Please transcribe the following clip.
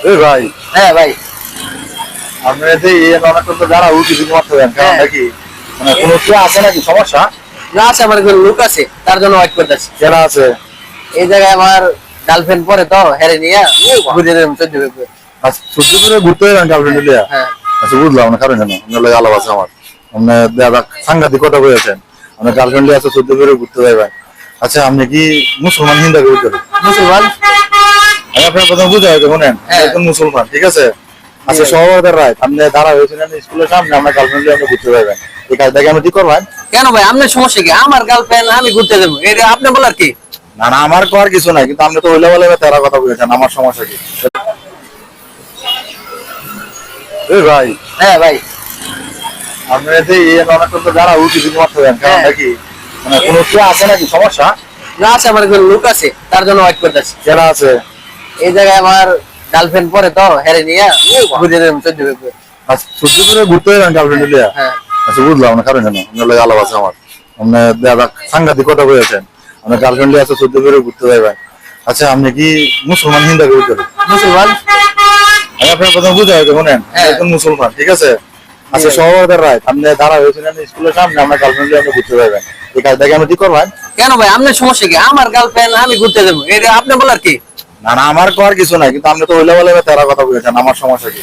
এই ভাই, হ্যাঁ ভাই। আপনার যে অনেকক্ষণ তো দাঁড়া উঠি দিতে পারতেন কারণ নাকি মানে কোনো কি আছে নাকি সমস্যা? না আছে, আমার একজন লোক আছে, তার জন্য ওয়েট করতেছি। কেনা আছে? এই জায়গায় আমার গার্লফ্রেন্ড পরে তো হেরে নিয়ে ঘুরে দেবেন 14 ফেব্রুয়ারি। আচ্ছা সহ্য করে ঘুরতে যাবেন গার্লফ্রেন্ড লিয়া? হ্যাঁ আচ্ছা বুঝলাম না কারণ জানো আপনার লাগে আলাপ আছে আমার। আপনি দাদা সাংঘাতিক কথা বলেছেন, আপনার গার্লফ্রেন্ড লিয়া আছে সহ্য করে ঘুরতে যাবেন। আচ্ছা আপনি কি মুসলমান হিন্দু করেন? মুসলমান। আমি আপনার প্রথমে বুঝা হয়েছে শোনেন, হ্যাঁ। একজন মুসলমান ঠিক আছে। আচ্ছা জি। সহবাদের রায় আপনি দাঁড়া হয়েছিলেন স্কুলের সামনে, আপনার গার্লফ্রেন্ড লিয়া আপনি ঘুরতে যাবেন, এই কাজটাকে আপনি ঠিক করবেন? কেন ভাই, আপনার সমস্যা কি? আমার গার্লফ্রেন্ড, আমি ঘুরতে যাবো, এটা আপনি বলার কি? না না আমার করার কিছু নাই, কিন্তু আপনি তো হইলে বলে তেরা কথা বলেছেন, আমার সমস্যা কি? এই ভাই, হ্যাঁ ভাই। আপনার যে অনেকক্ষণ তো দাঁড়া উঠি দিতে পারতেন কারণ হ্যাঁ। নাকি মানে কোনো কি আছে নাকি সমস্যা? না আছে, আমার একজন লোক আছে, তার জন্য ওয়েট করতেছি। কেনা আছে? এই জায়গায় আমার গার্লফ্রেন্ড পরে তো হেরে নিয়ে ঘুরে দেবেন 14 ফেব্রুয়ারি। আচ্ছা সহ্য করে ঘুরতে যাবেন গার্লফ্রেন্ড লিয়া? হ্যাঁ আচ্ছা বুঝলাম না কারণ জানো আপনার লাগে আলাপ আছে আমার। আপনি দাদা সাংঘাতিক কথা বলেছেন, আপনার গার্লফ্রেন্ড লিয়া আছে সহ্য করে ঘুরতে যাবেন। আচ্ছা আপনি কি মুসলমান হিন্দু করেন? মুসলমান। আমি আপনার প্রথমে বুঝা হয়েছে শোনেন, হ্যাঁ। একজন মুসলমান ঠিক আছে। আচ্ছা জি। সহবাদের রায় আপনি দাঁড়া হয়েছিলেন স্কুলের সামনে, আপনার গার্লফ্রেন্ড লিয়া আপনি ঘুরতে যাবেন, এই কাজটাকে আপনি ঠিক করবেন? কেন ভাই, আপনার সমস্যা কি? আমার গার্লফ্রেন্ড, আমি ঘুরতে যাবো, এটা আপনি বলার কি? না না আমার করার কিছু নাই, কিন্তু আপনি তো হইলে বলে তেরা কথা বলেছেন, আমার সমস্যা কি?